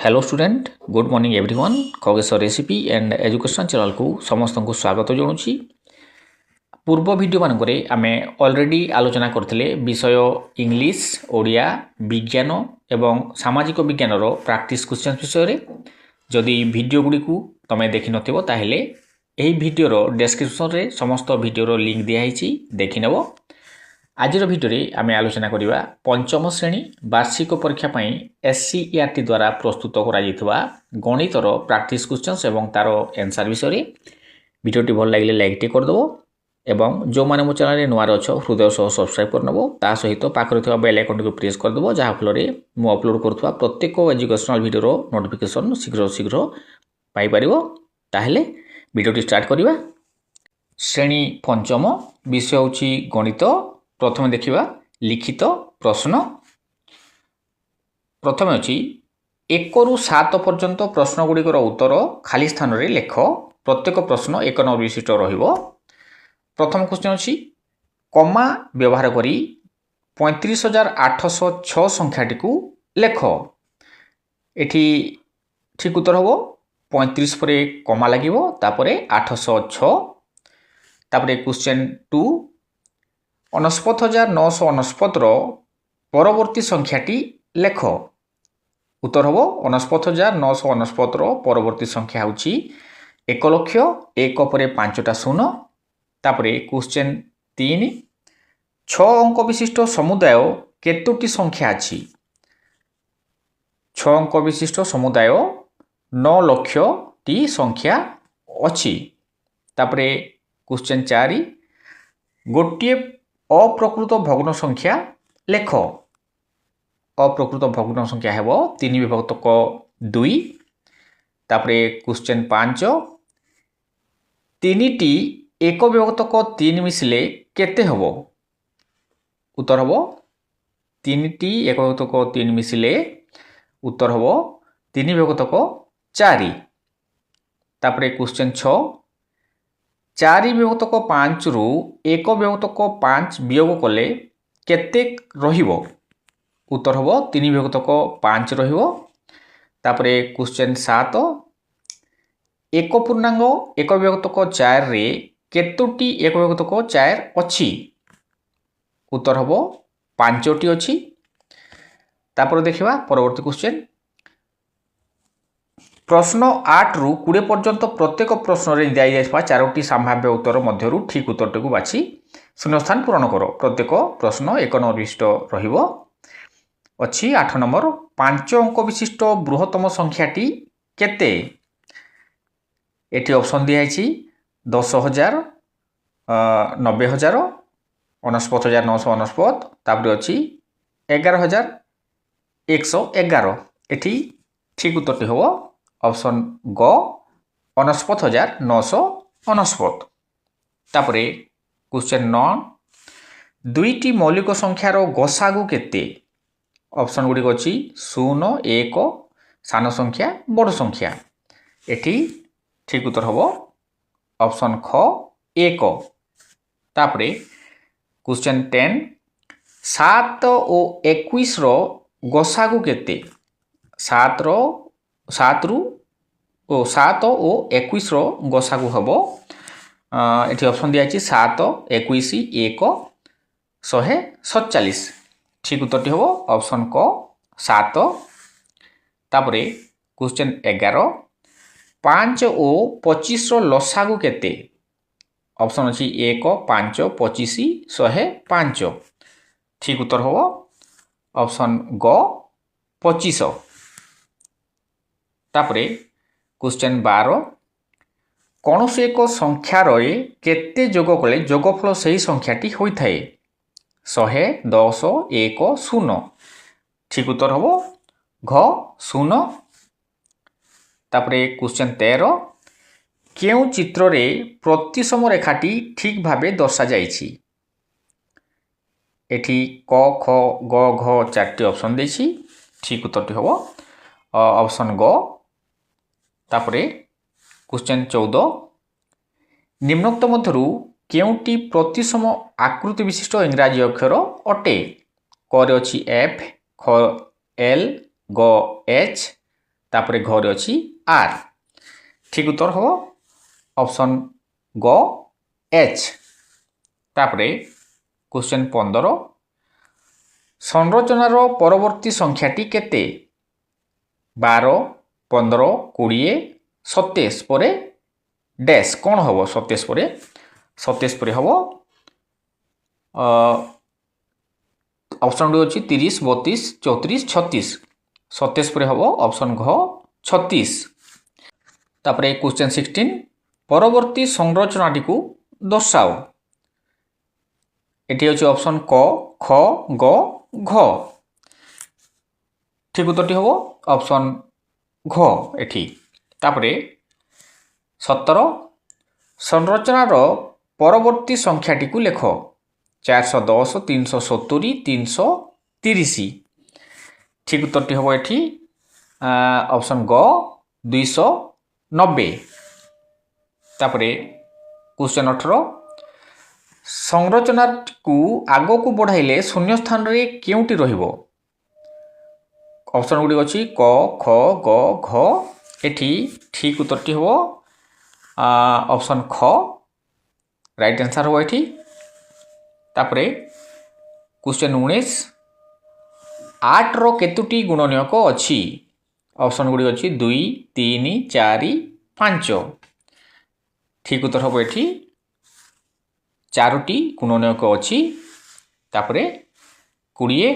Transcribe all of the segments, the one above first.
Hello student good morning everyone Khagesh recipe and education channel को समस्त को स्वागत जनाऊँगी। पूर्व वीडियो मानक आमे ऑलरेडी आलोचना करथिले विषय इंग्लिश ओडिया विज्ञान एवं सामाजिक विज्ञान रो प्रैक्टिस क्वेश्चन विषय रे जदि वीडियो गुडी को तमे देखि नथिबो ताहेले एही वीडियो रो डिस्क्रिप्शन रे समस्त वीडियो रो लिंक दिया हिची देखि नेबो। आजिर भिडियो आमे आलोचना करिबा पंचम श्रेणी वार्षिक परीक्षा पई एससीईआरटी द्वारा प्रस्तुत करा जितबा गणितर प्रैक्टिस क्वेश्चंस एवं तारो आंसर विषय रे। वीडियोटी भल लागिले लाइक टे कर दबो एवं जो माने मो चैनल रे नुआर अछो हृदय सह सब्सक्राइब कर नबो ता सहित पाखरे थवा बेल आइकन को प्रेस कर दबो जहा फल रे मो अपलोड करथवा प्रत्येक एजुकेशनल वीडियो रो नोटिफिकेशन शीघ्र पाई परिबो। ताहेले वीडियोटी स्टार्ट करिबा। श्रेणी पंचम विषय होची गणित। प्रथम देखिबा लिखित प्रश्न। प्रथम अछि 1 रु 7 पर्यंत प्रश्न गुड़िकर उत्तर खाली स्थान रे लेख। प्रत्येक प्रश्न एक नंबर विशिष्ट रहिबो। प्रथम क्वेश्चन अछि कमा व्यवहार करी 35,806 संख्याटी को लेख। एठी ठीक उत्तर होबो 35 परे कमा लागिबो तापरे 806। तापरे क्वेश्चन 2 49,969 परवर्ती संख्याटी लेख। उत्तर होबो 49,969 परवर्ती संख्या होची 1,00,000 परे 5टा शून्य। तापरे क्वेश्चन 3 6 अंक विशिष्ट समुदाय केतोटी संख्या अछि। 6 अंक विशिष्ट समुदाय 9,00,000 संख्या अछि। तापरे क्वेश्चन 4 गोटिए अप्रकृत भग्न संख्या लेख। अप्रकृत भग्न संख्या हेबो 3 विभक्त 2। तापरे क्वेश्चन 5 तीनिटी 1 विभक्त 3 मिसिले केते हेबो। उत्तर हेबो तीनिटी 1 विभक्त 3 मिसिले उत्तर हेबो 3 विभक्त 4। तापरे क्वेश्चन 6 4 विभक्त 5 रु 1 विभक्त 5 वियोग कले केते रहिबो। उत्तर होबो 3 विभक्त 5 रहिबो। तापरे क्वेश्चन 7 1 पूर्णांग 1 विभक्त 4 रे केतोटी 1 विभक्त 4 अछि। उत्तर होबो 5टी अछि। तापर देखिबा परवर्ती क्वेश्चन प्रश्न 8 रु 20 पर्यंत प्रत्येक प्रश्न रे दिया जायछा 4टी संभाव्य उत्तर मध्यरु ठीक उत्तरटी को बाछि शून्यस्थान पूरण करो। प्रत्येक प्रश्न एक नंबर विशिष्ट रहिबो। अछि 8 नंबर 5 अंक विशिष्ट बृहत्तम संख्याटी केते। एठी ऑप्शन दिया छि 10,000 90,000 49,999 तापर अछि 11,111। एठी ठीक उत्तरटी होबो ऑप्शन ग 49,999। तापरे क्वेश्चन 9 दुईटी मौलिक संख्यार गसागु केते। ऑप्शन गुडी अछि 0 1 सान संख्या बड़ संख्या। एठी ठीक उत्तर होबो ऑप्शन ख 1। तापरे क्वेश्चन 10 7 और 21 रो गसागु केते। 7 और 21 रो गसागु हबो। एठी ऑप्शन दिया छि 7 21 1 147। ठीक उत्तरटी हबो ऑप्शन क 7। तापरे क्वेश्चन 11 5 और 25 रो लसागु केते। ऑप्शन अछि 1 5 25 105। ठीक उत्तर हबो ऑप्शन ग 25। तापरे क्वेश्चन 12 कौन से एक संख्या रे केते जोग कले जोगफल सही संख्याटी होई थाए। 100 10 1 0। ठीक उत्तर हबो घ 0। तापरे क्वेश्चन 13 केउ चित्र रे प्रतिसम रेखाटी ठीक भाबे दर्शा जाईछि। एठी क ख ग घ 4टी ऑप्शन देछि। ठीक उत्तरटी हबो ऑप्शन ग। तापरे क्वेश्चन 14 निम्नोक्त मध्यरु केउटी प्रतिसम आकृति विशिष्ट इंग्राजी अक्षर अटे। क रे अछि एफ ख एल ग एच तापर घरे अच्छी आर ठीक उत्तर हम ऑप्शन ग एच। तापर क्वेश्चन 15 संरचनार परवर्ती संख्याटी केते 12 15 20 27 पर डैश कौन हम 27 पर 27 पर हम ऑप्शन डी अच्छी 30 32 34 36 27 पर हम ऑप्शन घ 36। तापर क्वेश्चन 16 परवर्ती संरचनाटी को दर्शाओ एटी अच्छे ऑप्शन क ख ग घ ठीक उत्तरटी हम ऑप्शन घ एठी। तापर 17 संरचनार परवर्ती संख्याटी को लेख 410 370 330 ठीक उत्तरटी हम एठी ऑप्शन ग 290। तापर क्वेश्चन 18 संरचना को आग को बढ़ाइले शून्य स्थान रे केउटी रहिबो ऑप्शन गुडी अछि क ख ग घ एठी ठीक उत्तरटी हो ऑप्शन ख राइट आंसर हो एठी। तापरे क्वेश्चन 19 8 रो केतुटी गुणनीयक अछि ऑप्शन गुडी अछि 2 3 4 5 ठीक उत्तर हो एठी 4टी गुणनीयक अछि। तापरे 20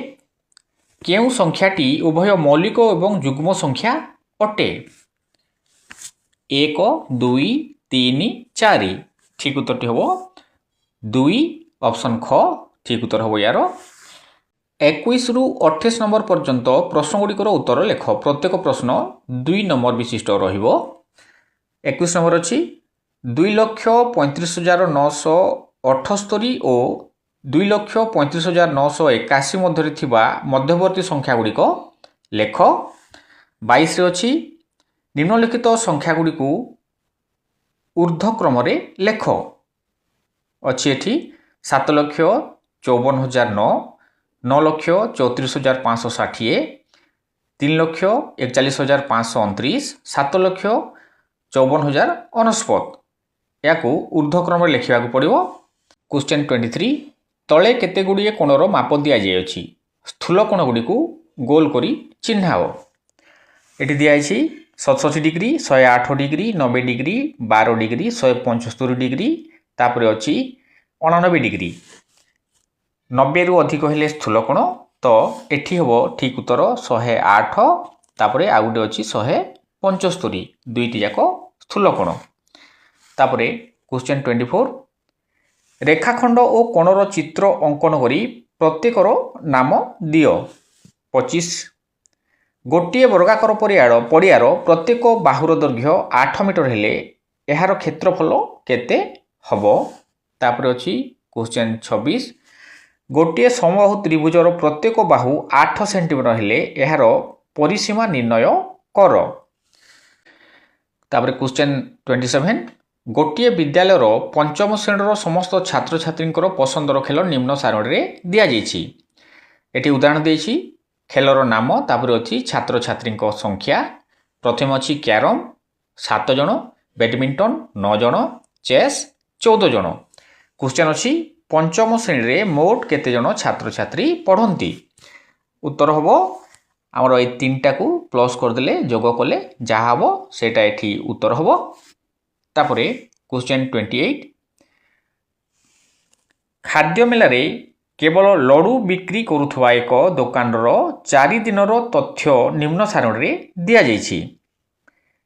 केउ संख्याटी उभय मौलिक एवं युग्म संख्या अटे 1 2 3 4 ठीक उत्तरटी हम 2 ऑप्शन ख ठीक उत्तर हम यार। 21 रु 28 नंबर पर्यंत प्रश्न गुड़िकर उत्तर लेख प्रत्येक प्रश्न 2 नंबर विशिष्ट रहिबो। 21 नंबर अछि 2,35,978 और 2,35,981 मध्य थिबा मध्यवर्ती संख्या गुड़िक लेख। 22 रे अछि निम्नलिखित संख्या गुड़िक ऊर्ध्वक्रम रे लेख अच्छी एठी 7,54,009 9,34,560 3,41,529 7,54,099 या ऊर्ध्वक्रम लिखा पड़ो। क्वेश्चन 23 तले केते गुड़िए कोणर माप दि जाइए स्थूल कोण गुड़ी गोल करी चिन्हाओ ये दिखाई 67 degree 108 degree 90 degree 12 degree 175 degree तापर अच्छी 89 डिग्री 90 रु अधिक हेले स्थूल कोण तो एठी हम ठीक उत्तर 108 तापर आउ गोटे अच्छी 175 दुईटी जाक स्थूल कोण। तापर क्वेश्चन 24 रेखाखंड और कोणर चित्र अंकन करी प्रत्येकर नाम दियो 25 गोटे वर्गाकार पड़ियार प्रत्येक बाहुर दैर्घ्य 8 मीटर हेले यार क्षेत्रफल केते हबो। तापर अछि क्वेश्चन 26 गोटे समबाहु त्रिभुजर प्रत्येक बाहु 8 सेंटीमीटर हेले यार परिसीमा निर्णय कर। तापर क्वेश्चन 27 गोटे विद्यालयर पंचम श्रेणीर समस्त छात्र छात्री पसंदर खेल निम्न सारणी रे दिया जाइछि एटी उदाहरण देछि खेलर नाम तापर अछि छात्र छात्री संख्या प्रथम अछि कैरम 7 जन बैडमिंटन 9 जन चेस 14 जन। क्वेश्चन अछि पंचम श्रेणी रे मोट केते जन छात्र छात्री पढ़ंती उत्तर हबो आमर ए तीनटा को प्लस कर देले जोग कले जहा हबो सेटा एठी उत्तर हबो। तापरे क्वेश्चन 28 खाद्य मेलारे केवल लडू बिक्री करुथवा एक दुकानर 4 दिनर तथ्य निम्न सारणी रे दिया जाइछि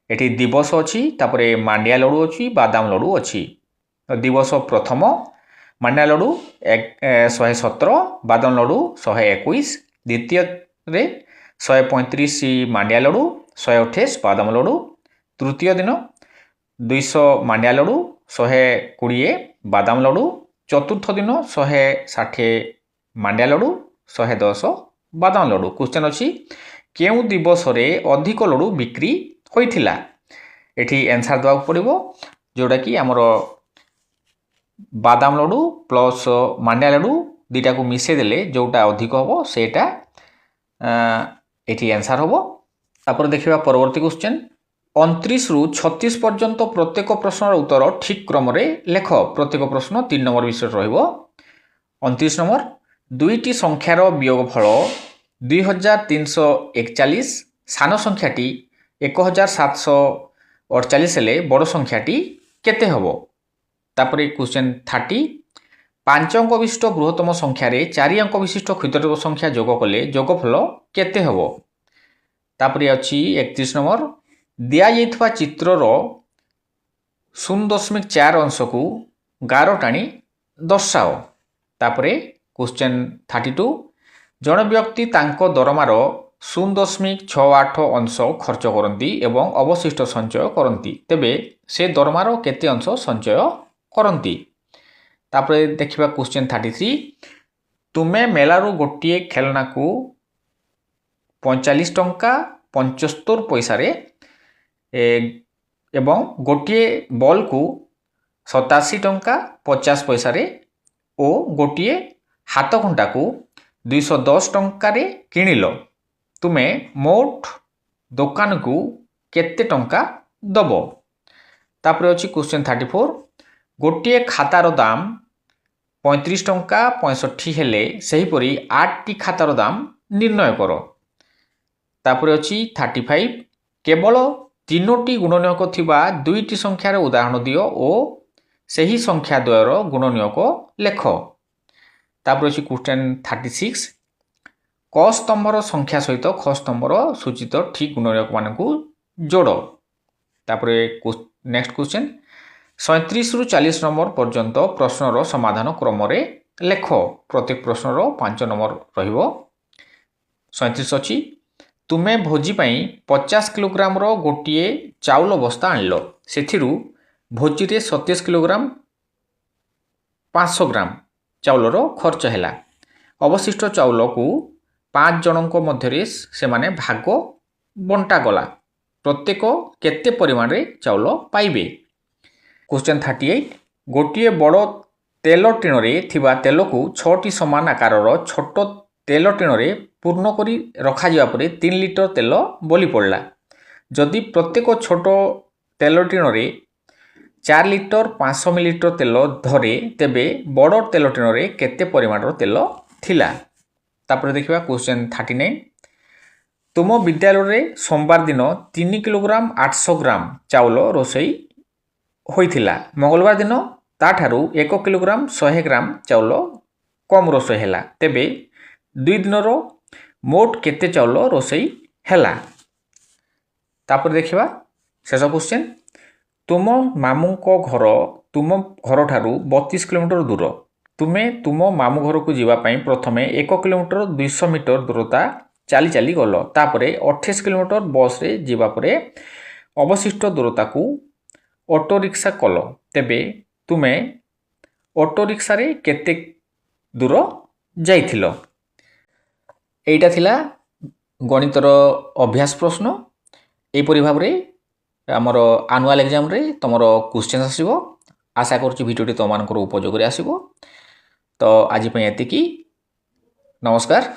एठी दिवस अछि तापरे मांडिया लडू अछि बादाम लडू अछि। दिवस प्रथम मांडिया लडू 117 बादाम लडू 121 द्वितीय रे 135 मांडिया लडू 128 बादाम लडू तृतीय दिन 200 मांडिया लडू 120 बादाम लडू चतुर्थ दिन 160 मांडिया लडू 110 बादाम लडू। क्वेश्चन अछि केउ दिवस रे अधिक लडू बिक्री होइथिला एठी आंसर दवा पड़िबो जोटा कि हमर बादाम लडू प्लस मांडिया लडू दुईटा को मिसे देले जोटा अधिक हबो सेटा एठी आंसर हबो तापर देखिबा परवर्ती क्वेश्चन 29 रु 36 पर्यंत प्रत्येक प्रश्नर उत्तर ठीक क्रम रे लेख। प्रत्येक प्रश्न 3 नंबर विषय रहिबो। 29 नंबर दुईटी संख्यार वियोगफल 2341 सान संख्याटी 1748 हेले बड़ संख्याटी केते हबो। तापर क्वेश्चन 30 5 अंक विशिष्ट बृहत्तम संख्यार 4 अंक विशिष्ट क्षुद्रतम संख्या जोग कले जोगफल केते हबो। तापर अछि 31 नंबर दिया जाइथवा चित्रर 0.4 अंश को गार टाणी दर्शाओ। तापर क्वेश्चन 32 जन व्यक्ति तांको दरमार 0.68 अंश खर्च करती एवं अवशिष्ट संचय करती तेबे से दरमार केते अंश संचय करती। तापर देखिबा क्वेश्चन 33 तुमे मेलारू गोटे खेलना को 45 टंका 75 पैसा रे एवं गोटे बॉल को 87 टंका 50 पैसा रे ओ गोटे हाथ घंटा को 210 टंका रे किनिल तुमे मोट दुकान को केते टंका दब। तापर अछि क्वेश्चन 34 गोटे खातार दाम 35 टंका 65 हेले सेहीपरि 8 टी खातार दाम निर्णय कर। तापर अछि 35 केवल 3टी गुणनीयक थिबा दुईटी संख्यार उदाहरण दियो ओ सही संख्या द्वयर गुणनीयक लेख। तापर अछि क्वेश्चन 36 क स्तंभर संख्या सहित ख स्तंभर सूचित ठीक गुणनीयक मानकु जोड़। तापर नेक्स्ट क्वेश्चन 37 रु 40 नंबर पर्यंत प्रश्नर समाधान क्रम रे लेख। प्रत्येक प्रश्नर 5 नंबर रहिबो। 37 अछि तुमे भोजी पाई 50 किलोग्राम रो गोटिए चाउल बस्ता आनलो सेथिरु भोजी रे 27 किलोग्राम 500 ग्राम चाउल रो खर्च हैला। अवशिष्ट चाउल को 5 जनक मध्य से माने भाग बंटा गला प्रत्येक केते परिमाण रे चाउल पाइबे। क्वेश्चन 38 गोटिए बड़ तेल टिन रे थिबा तेल को 6टी समान आकार छोट तेल टिन रे पूर्ण करी रखा जिबा परे 3 लिटर तेल बोली पड़ला। जदि प्रत्येक छोट तेल टिन रे 4 लिटर 500 मिलीलीटर तेल धरे तेबे बड़ तेल टिन रे केते परिमाण तेल थिला। तापर देखिबा क्वेश्चन 39 तुम विद्यालय रे सोमवार दिन 3 किलोग्राम 800 ग्राम चाउल रोसई होइथिला मंगलवार दिन ताठारू 1 किलोग्राम 100 ग्राम चाउल कम रोसई हैला तेबे दुई दिन रो मोट केते चाउल रोसई हैला। तापर देखिबा शेष क्वेश्चन तुम मामू को घर तुम घर ठारू 32 किलोमीटर दूर तुमे तुम मामू घर को जीवा पई प्रथमे 1 किलोमीटर 200 मीटर दूरता चाली चाली गल तापरे 28 किलोमीटर बस रे जीवा परे अवशिष्ट दूरता को ऑटो रिक्शा कल तेबे तुमे ऑटो रिक्शा रे केते दूर जाइथिलो। एइटा थिला गणितर अभ्यास प्रश्न। एपरि भाव रे हमर एनुअल एग्जाम रे तमरो क्वेश्चन आसीबो। आशा करछु भिडियोटी तमानकर उपयोग रे आसीबो। तो आज पय एतिकी नमस्कार।